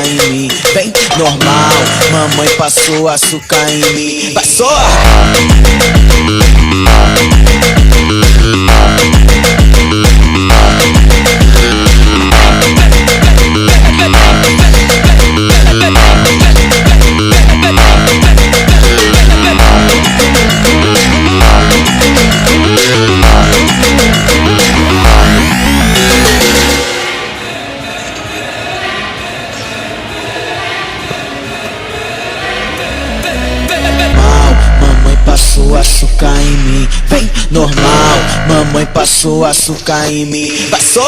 em mim. Vem, normal, mamãe passou açúcar em mim. Passou! Passou açúcar em mim, vem, normal, mamãe passou açúcar em mim. Passou!